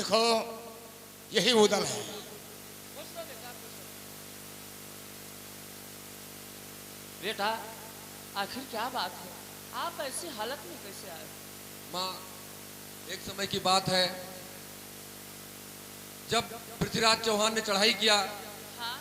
देखो यही उदल है। बेटा आखिर क्या बात है, आप ऐसी हालत में कैसे आए? माँ, एक समय की बात है जब पृथ्वीराज चौहान ने चढ़ाई किया। हाँ?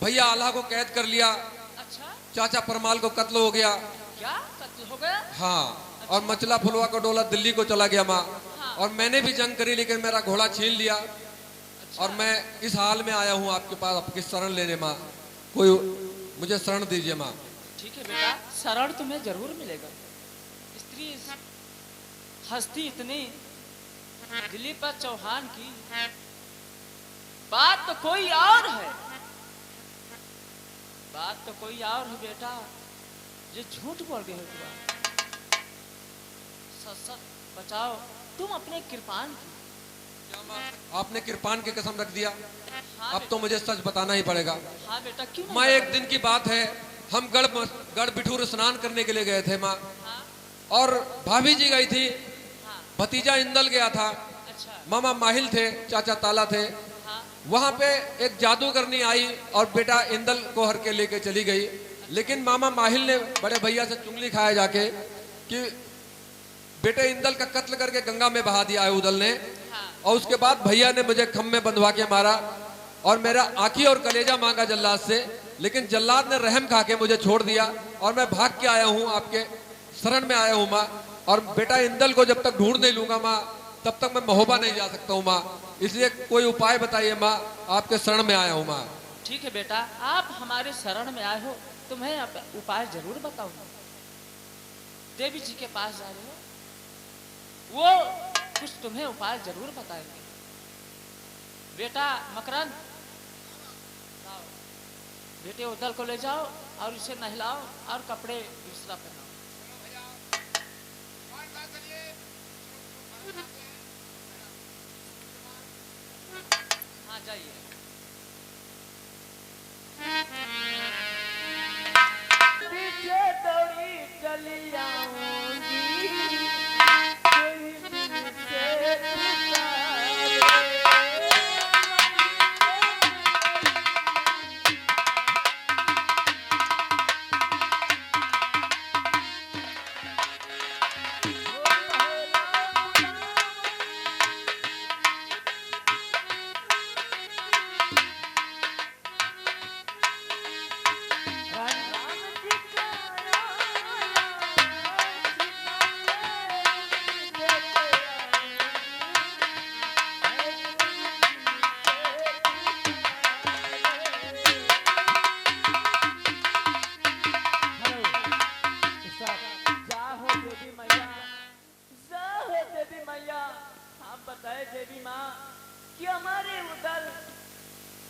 भैया आल्हा को कैद कर लिया। अच्छा, चाचा परमाल को कत्ल हो गया। क्या कत्ल हो गया? हाँ। अच्छा। और मचला फुलवा को डोला दिल्ली को चला गया माँ। हाँ। और मैंने भी जंग करी लेकिन मेरा घोड़ा छीन लिया। अच्छा। और मैं इस हाल में आया हूँ आपके पास आपकी शरण लेने माँ। कोई मुझे शरण दीजिए माँ। ठीक है बेटा, शरण तुम्हें जरूर मिलेगा। स्त्री हस्ती इतनी दिलीप चौहान की बात तो कोई और है, बात तो कोई और है बेटा। ये झूठ बोल गए हो तुम। सच सच बचाओ तुम अपने कृपान की। क्या माँ, आपने कृपान की कसम रख दिया? हाँ अब तो मुझे सच बताना ही पड़ेगा। हाँ बेटा, क्यों नहीं माँ, एक बताते? दिन की बात है, हम गढ़ बिठूर स्नान करने के लिए गए थे माँ। हाँ? और भाभी जी गई थी, हाँ? भतीजा इंदल गया था, अच्छा। मामा माहिल थे, चाचा ताला थे। हाँ? वहां पे एक जादूगरनी आई और बेटा इंदल को हर के लेके चली गई। लेकिन मामा माहिल ने बड़े भैया से चुंगली खाया जाके कि बेटे इंदल का कत्ल करके गंगा में बहा दिया है उदल ने। हाँ? और उसके बाद भैया ने मुझे खम्भे में बंधवा के मारा और मेरा आंखी और कलेजा मांगा जल्लाद से। लेकिन जल्लाद ने रहम खा के मुझे छोड़ दिया और मैं भाग के आया हूँ, आपके शरण में आया हूँ माँ। और बेटा इंदल को जब तक ढूंढ नहीं लूंगा माँ, तब तक मैं महोबा नहीं जा सकता हूँ माँ। इसलिए कोई उपाय बताइए माँ, आपके शरण में आया हूँ माँ। ठीक है बेटा, आप हमारे शरण में आए हो, तुम्हें उपाय जरूर बताऊंगा। देवी जी के पास जा रहे हो, वो कुछ तुम्हें उपाय जरूर बताएंगे। बेटा मकरंद, जाओ बेटे उदल को ले जाओ और इसे नहलाओ और कपड़े दूसरा पहनाओ। हाँ जाइए। पीछे दौड़ी चली आऊंगी, कोई मुझसे पुकारे। देवी माँ कि हमारे उदल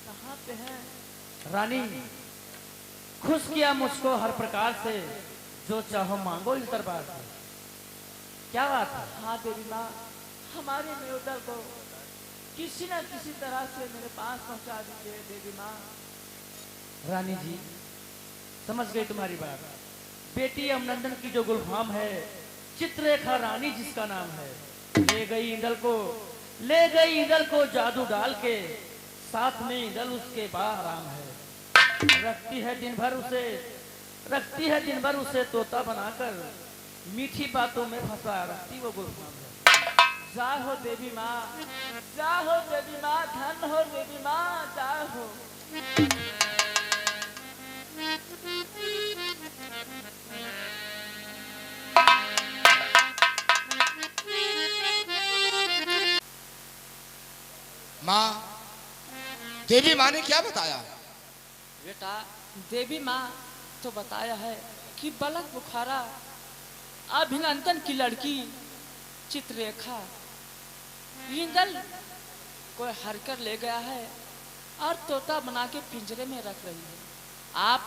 कहाँ पे हैं? रानी, खुश किया मुझको हर प्रकार से, जो चाहो मांगो इस दरबार से। क्या बात है? हाँ देवी माँ, हमारे में उदल को किसी न किसी तरह से मेरे पास पहुंचा दीजिए देवी माँ। रानी जी, समझ गई तुम्हारी बात। बेटी अमनंदन की जो गुलफाम है, चित्ररेखा रानी जिसका नाम है, ले गई इंदल को जादू डाल के, साथ में इंदल उसके बाराम है। रखती है दिन भर उसे तोता बनाकर, मीठी बातों में फंसा रखती वो गुलफाम है। जय हो देवी माँ, जय हो देवी माँ, धन हो देवी माँ, जय हो। माँ, देवी माँ ने क्या बताया? बेटा देवी माँ तो बताया है कि बलक बुखारा अभिनंदन की लड़की चित्ररेखा इंदल को हर कर ले गया है और तोता बना के पिंजरे में रख रही है। आप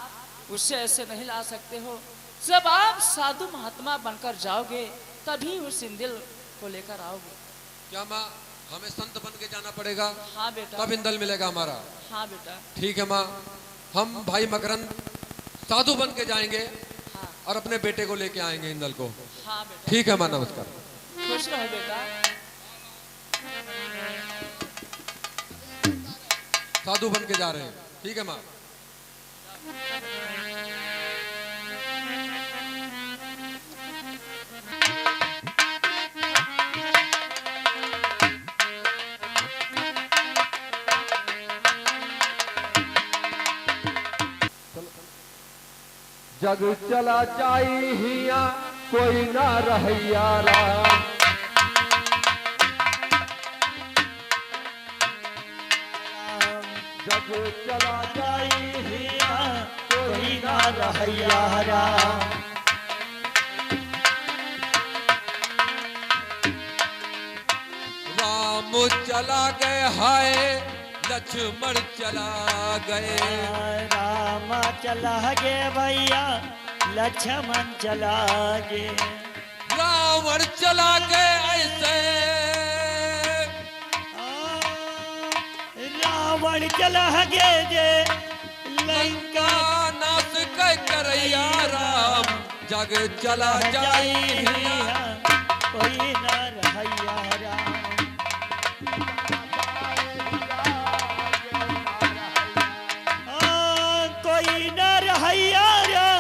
उससे ऐसे नहीं ला सकते हो। जब आप साधु महात्मा बनकर जाओगे तभी उस इंदल को लेकर आओगे। क्या माँ, हमें संत बन के जाना पड़ेगा? हाँ बेटा। तब इंदल मिलेगा हमारा? हाँ बेटा। ठीक है माँ, हम भाई मकरंद साधु बन के जाएंगे। हाँ। और अपने बेटे को लेके आएंगे इंदल को। हाँ बेटा। ठीक है माँ, नमस्कार। खुश रहो बेटा। साधु बन के जा रहे हैं। ठीक है माँ। जग चला जाई हिया कोई ना रहैया राम। जग चला जाई हिया कोई ना रहैया राम। राम चला गए हाय लक्ष्मण चला गए। राम चला गे भैया लक्ष्मण चला गे। रावण चला गए ऐसे रावण चला गे जे लंका नाश के करैया राम। जग चला जाई हिया कोई ना रहैया राम। कोई न रहैया राम।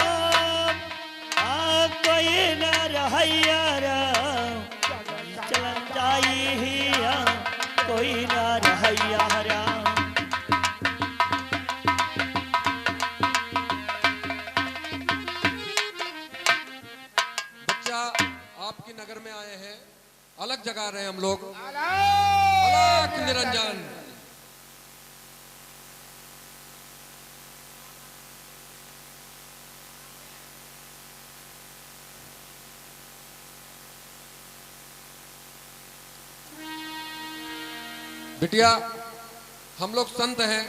कोई न रहैया राम। चलन जाई हिया कोई न रहैया राम। बच्चा आपकी नगर में आए हैं, अलग जगह रहे हम लोग। अलग निरंजन। बिटिया हम लोग संत हैं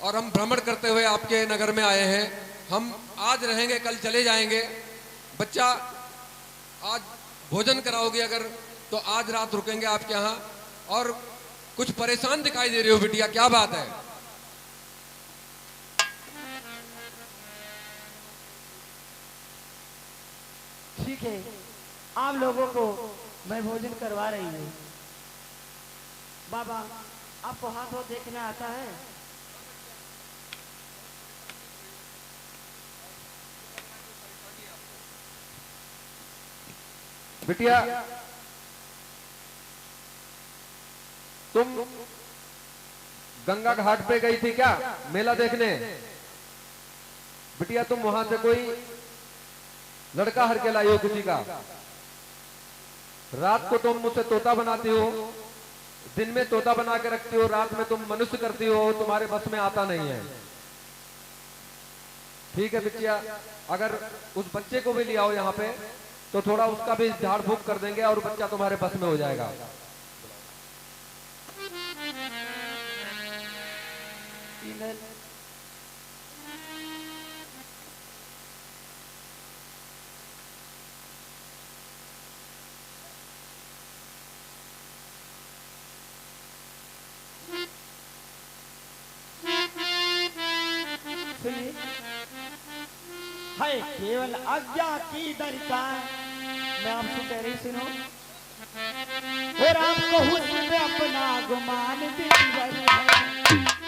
और हम भ्रमण करते हुए आपके नगर में आए हैं। हम आज रहेंगे, कल चले जाएंगे। बच्चा आज भोजन कराओगे अगर तो आज रात रुकेंगे आपके यहाँ। और कुछ परेशान दिखाई दे रही हो बिटिया, क्या बात है? ठीक है, आप लोगों को मैं भोजन करवा रही हूँ। बाबा, आपको हाथ वो देखना आता है? बिटिया तुम गंगा घाट पे गई थी क्या मेला देखने? बिटिया तुम वहां से कोई लड़का हर के लाई हो किसी का। रात को तुम मुझसे तोता बनाती हो, दिन में तोता बना के रखती हो, रात में तुम मनुष्य करती हो। तुम्हारे बस में आता नहीं है। ठीक है बिटिया, अगर उस बच्चे को भी ले आओ यहाँ पे तो थोड़ा उसका भी झाड़ फूक कर देंगे और बच्चा तुम्हारे बस में हो जाएगा। है केवल आज्ञा की दरिता। मैं आपसे कह रही सुनो, और आपको हुस्न में अपना गुमान दिलबर है।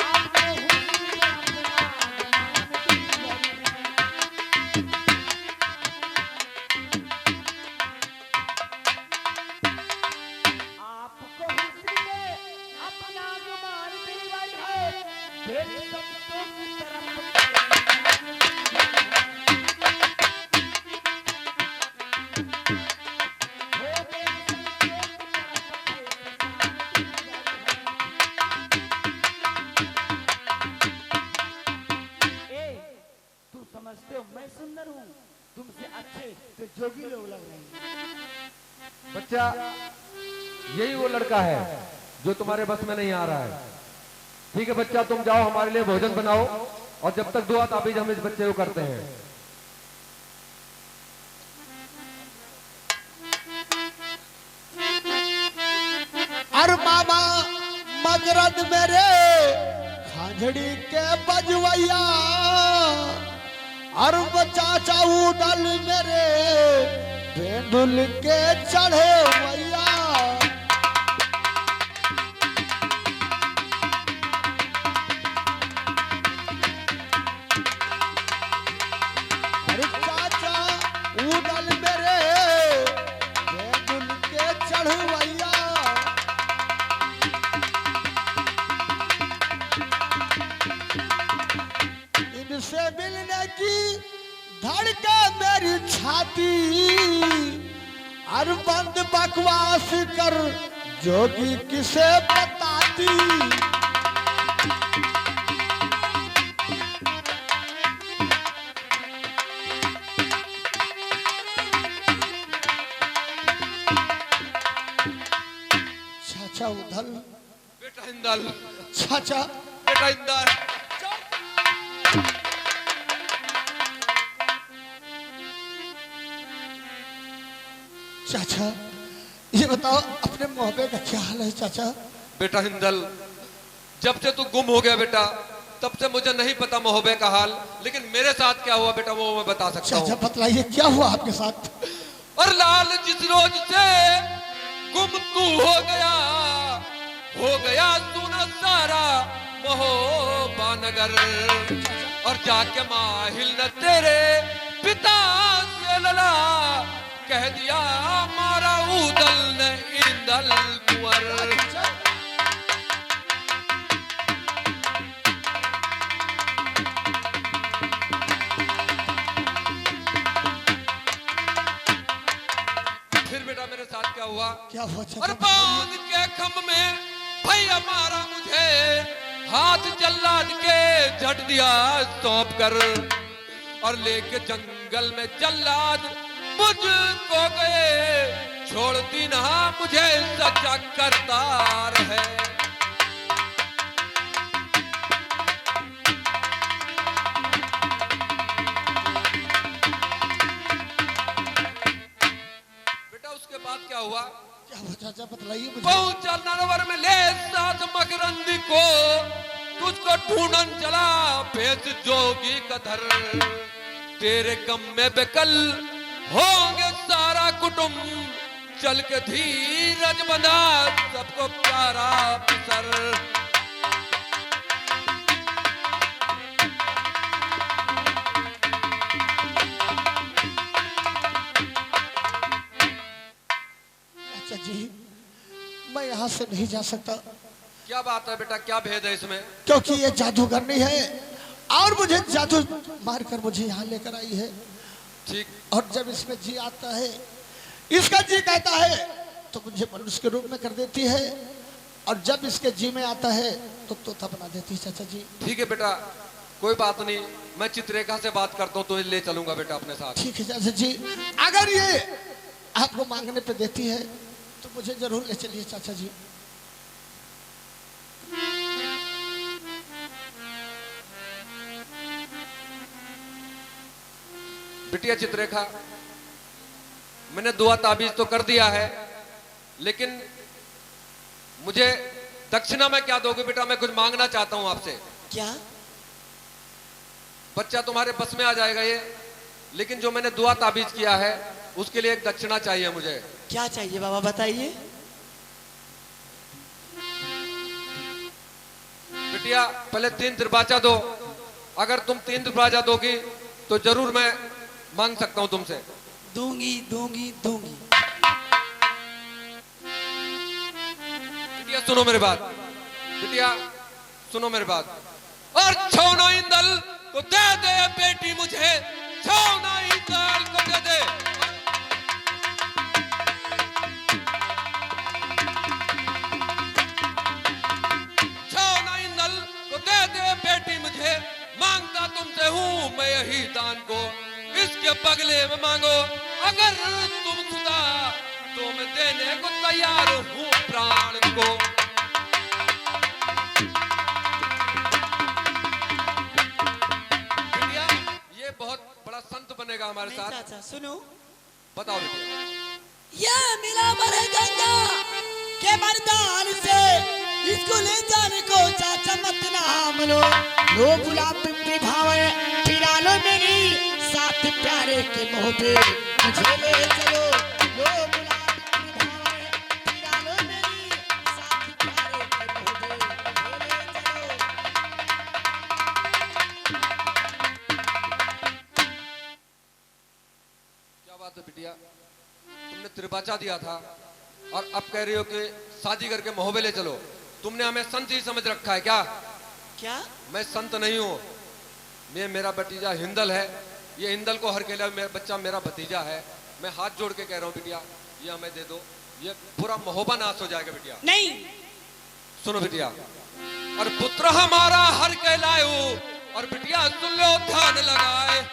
आपको हुस्न में अपना गुमान दिलबर है। आपको हुस्न में अपना गुमान दिलबर है। फिर सबको की तरफ समझते हो मैं सुंदर हूँ, तुमसे अच्छे तो जोगी लोग लग रहे हैं। बच्चा यही वो लड़का है जो तुम्हारे बस में नहीं आ रहा है। ठीक है बच्चा, तुम जाओ हमारे लिए भोजन बनाओ और जब तक दुआ ताबीज हम इस बच्चे को करते हैं। अरे बाबा मगरद मेरे खांझड़ी के बजवैया। और चाचा उडल मेरे पेंडुल के चढ़े भैया। तुझसे मिलने की धड़के मेरी छाती, और बंद बकवास कर जोगी किसे बताती। चाचा उधल, बेटा इंदल, चाचा बेटा इंदल। चाचा ये बताओ अपने मोहब्बे का क्या हाल है चाचा? बेटा हिंदल, जब से तू गुम हो गया बेटा, तब से मुझे नहीं पता मोहब्बे का हाल, लेकिन मेरे साथ क्या हुआ बेटा वो मैं बता सकता चाचा हूँ। बतलाइए क्या हुआ आपके साथ? और लाल जिस रोज से गुम तू हो गया तूने सारा महोबा नगर, और जाके माहिल न तेरे पिता से लला, कह दिया मारा उदल ने इंदल कुंवर। फिर बेटा मेरे साथ क्या हुआ? क्या हुआ चाचा? और बांध के खम्भ में भैया मारा मुझे, हाथ जल्लाद के झट दिया सौंप कर, और लेके जंगल में जल्लाद मुझको गए, छोड़ दी ना मुझे सच्चा करतार है। बेटा उसके बाद क्या हुआ? क्या हुआ चाचा बतलाइए मुझे। पहुंचा नरवर में ले साथ मकरंदी को, तुझको ढूंढन चला भेज जोगी कधर, तेरे गम में बेकल होंगे सारा कुटुंब, चल के धीरज बना सबको प्यारा पिसर। अच्छा जी मैं यहाँ से नहीं जा सकता। क्या बात है बेटा, क्या भेद है इसमें? क्योंकि ये जादूगर नहीं है, और मुझे जादू मारकर मुझे यहाँ लेकर आई है। ठीक। और जब इसमें जी आता है, इसका जी कहता है तो मुझे मनुष्य के रूप में कर देती है, और जब इसके जी में आता है तो तोता बना देती है चाचा जी। ठीक है बेटा, कोई बात नहीं, मैं चित्ररेखा से बात करता हूँ, तो ले चलूंगा बेटा अपने साथ। ठीक है चाचा जी, अगर ये आपको मांगने पे देती है तो मुझे जरूर ले चलिए चाचा जी। बिटिया चित्ररेखा, मैंने दुआ ताबीज तो कर दिया है, लेकिन मुझे दक्षिणा में क्या दोगे बेटा? मैं कुछ मांगना चाहता हूं आपसे। क्या? बच्चा तुम्हारे बस में आ जाएगा ये, लेकिन जो मैंने दुआ ताबीज किया है उसके लिए एक दक्षिणा चाहिए मुझे। क्या चाहिए बाबा बताइए। बिटिया पहले 3 दरवाजा दो, अगर तुम 3 दरवाजा दोगी तो जरूर मैं मांग सकता हूं तुमसे। दूंगी दूंगी दूंगी। बिटिया सुनो मेरी बात, बिटिया सुनो मेरी बात। और छौना इंदल को दे दे बेटी मुझे, छौना इंदल को दे दे। छौना इंदल को दे दे बेटी मुझे, मांगता तुमसे हूं मैं यही दान को, इसके बगले में मांगो अगर तुम खुदा, तो मैं देने को तैयार हूं प्राण को। बिटिया ये बहुत बड़ा संत बनेगा हमारे साथ। चाचा सुनो, बताओ बिटिया। ये मिला मरे गंगा के मर्दान से, इसको ले जाने को चाचा मत नाम लो, लो गुलाब पिंपी भावे पिला लो मेरी, साथ प्यारे के मोह पे मुझे ले चलो, लो गुलाब पिंपी भावे पिला लो मेरी, साथ प्यारे के मोह पे मुझे ले चलो। क्या बात है बिटिया, तुमने त्रिपाचा दिया था और अब कह रही हो कि शादी करके मोहबे ले चलो। तुमने हमें संत ही समझ रखा है क्या? क्या? मैं संत नहीं हूँ, ये मेरा भतीजा हिंदल है, ये हिंदल को हरकेला मेरा बच्चा मेरा भतीजा है। मैं हाथ जोड़ के कह रहा हूँ बिटिया ये हमें दे दो, ये पूरा महोबा नाश हो जाएगा बिटिया। नहीं, सुनो बिटिया, और पुत्र हमारा हर कहलायो, और बिटिया सुन लो ध्यान लगाए।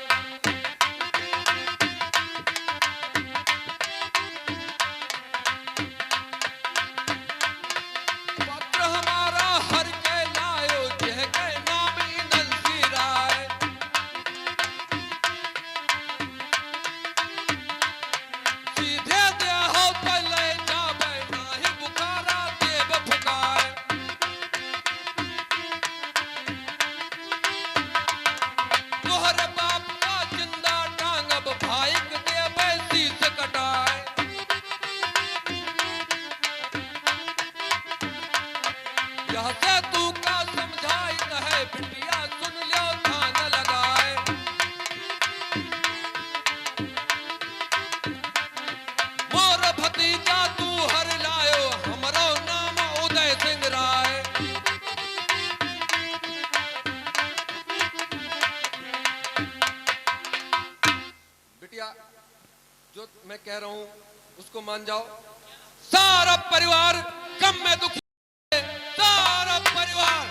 पुत्र हमारा हर कहलायो, यह के नाम इंदल सिराय। सीधे दे हो तले जाबे, नाही बुखारा देव फुकाए। तोहरे बाप का जिंदा टांग अब भाई के देवे शीश कटाए। यह से तू का समझाई है बिटिया सुन लो ध्यान लगाए। मोर भतीजा तू हर लायो, हमरो नाम उदय सिंह राय। बिटिया जो मैं कह रहा हूं उसको मान जाओ। सारा परिवार गम में दुखी है, सारा परिवार।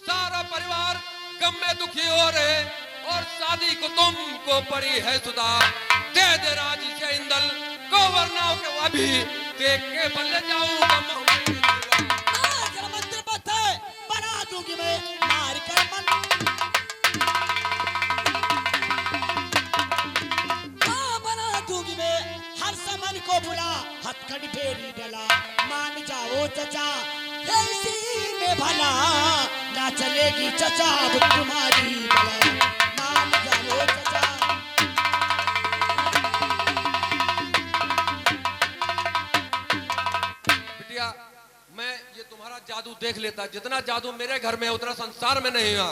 सारा परिवार गम में दुखी हो रहे, और शादी को तुमको पड़ी है सुधा। दे दे राजी से इंदल को, वरना के अभी देख के बल जाऊंगा मोहम्मद। अगर मंदिर पथ है बना दूंगी मैं, मार कर मन बना दूंगी मैं। हर समन को बुला, हथकड़ी फेरी डला। मान जाओ चचा है इसी में भला, ना चलेगी चचा अब तुम्हारी बला। मान जाओ चचा। बिटिया मैं ये तुम्हारा जादू देख लेता, जितना जादू मेरे घर में है उतना संसार में नहीं हुआ।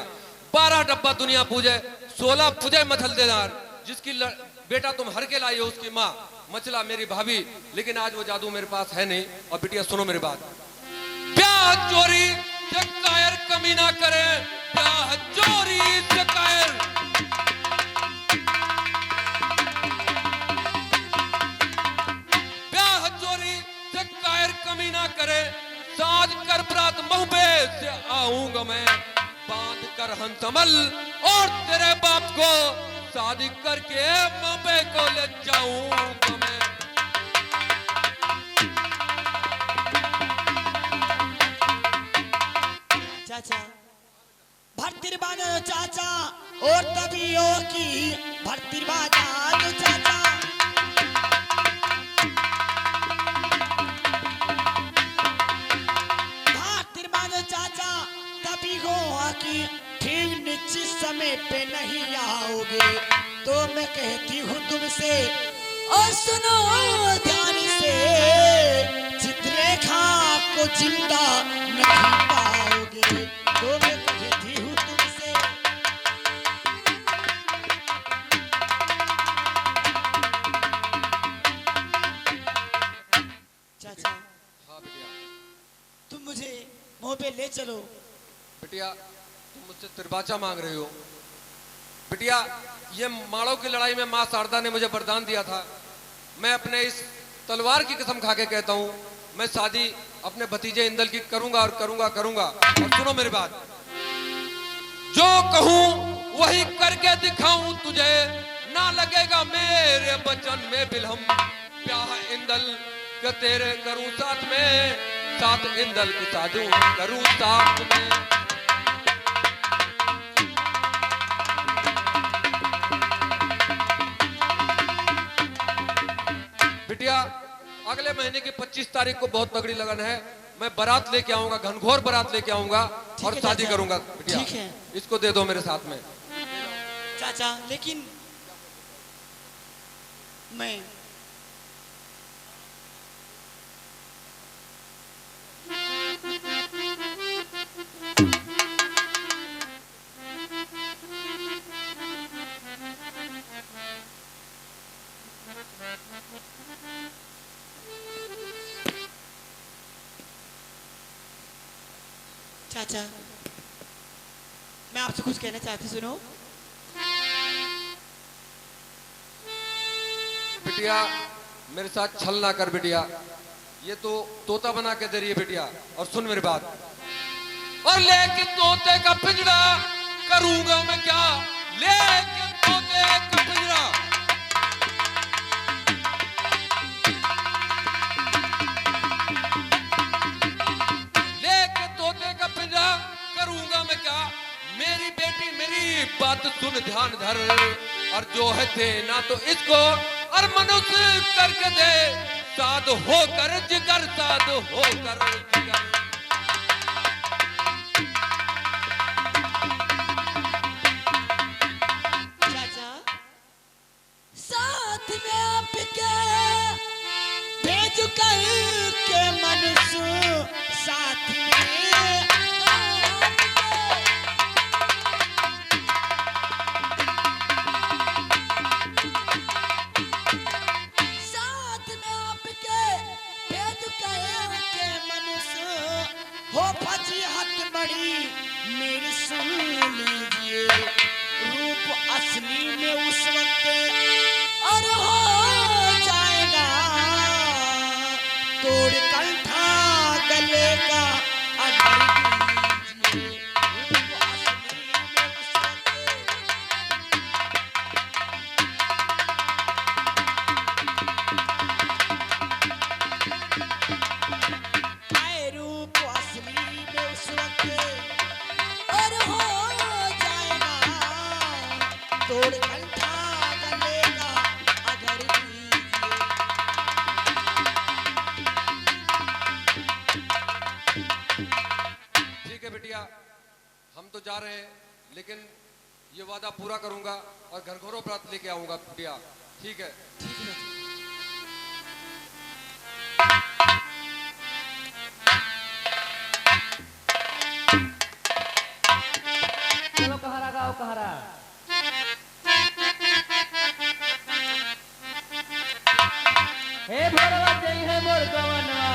12 डब्बा दुनिया पूजे, 16 पूजे मथल देदार। जिसकी बेटा तुम हर के लाई हो उसकी माँ मचला मेरी भाभी, लेकिन आज वो जादू मेरे पास है नहीं। और बिटिया सुनो मेरी बात, ब्याह चोरी से कायर कमी ना करे, ब्याह चोरी से कायर। ब्याह चोरी से कायर कमी ना करे, साज कर बरात महुबे से आऊंगा मैं। बांध कर हंसमल और तेरे बाप को, शादी करके महुबे को ले जाऊंगा मैं। चाचा भर्तिर बाजा चाचा, और तभी ओ की भर्तिर बाजा चाचा। भर्तिर बाजा चाचा, तभी हो की ठीक निश्चित समय पे नहीं आओगे तो मैं कहती हूँ तुमसे, और सुनो ध्यान से, चित्रलेखा को जिंदा नहीं पाओगे तो मैं कहती हूँ तुमसे। चाचा हाँ बिटिया। तुम मुझे मुंह पे ले चलो। बिटिया तुम मुझसे तिरबाचा मांग रही हो। बिटिया ये माड़ों की लड़ाई में माँ शारदा ने मुझे वरदान दिया था। मैं अपने इस तलवार की कसम खा के कहता हूँ, मैं शादी अपने भतीजे इंदल की करूंगा और करूंगा करूंगा। और सुनो मेरी बात, जो कहूं वही करके दिखाऊं तुझे, ना लगेगा मेरे बचन में बिलहम। ब्याह इंदल के तेरे करूं साथ में, साथ इंदल की शादी करूं साथ में। बिटिया अगले महीने की 25 तारीख को बहुत तगड़ी लगन है। मैं बारात लेके आऊंगा, घनघोर बारात लेके आऊंगा और शादी करूंगा। बिटिया ठीक है। इसको दे दो मेरे साथ में। चाचा लेकिन मैं चाचा मैं आपसे कुछ कहना चाहती, सुनो। बिटिया मेरे साथ छल ना कर बिटिया, ये तो तोता बना के दे रही है बिटिया। और सुन मेरी बात, और लेके तोते का पिंजरा करूंगा मैं क्या, लेके तोते का पिंजरा। लेके तोते का पिंजरा करूंगा मैं क्या, मेरी बेटी मेरी बात सुन ध्यान धर, और जो है देना तो इसको और मनुष्य करके दे, साध होकर जिगर, साध होकर जिगर। चाचा साथ में आपके भेज कर के मनुष्य, साथ में हो फजीहत बड़ी मेरी सुन लीजिए, रूप असली में उस वक्त और हो जाएगा, तोड़ कंठा गले का अगर लीजिए, रूप असली में उस वक्त और हो जाएगा, तोड़ कंठा गले का अगर लीजिए। ठीक है बिटिया, हम तो जा रहे हैं, लेकिन ये वादा पूरा करूंगा और घर घरों प्राप्त लेके आऊंगा बिटिया। ठीक है। ठीक है। चलो कहारा गाओ कहारा। हे भोरवा जई है मोर गवनवा,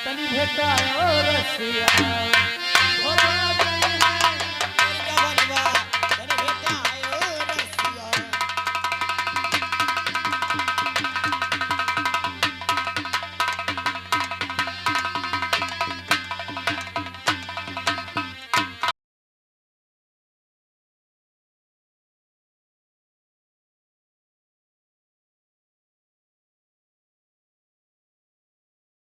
तनी भेटा ओ रसिया, भोरवा जई है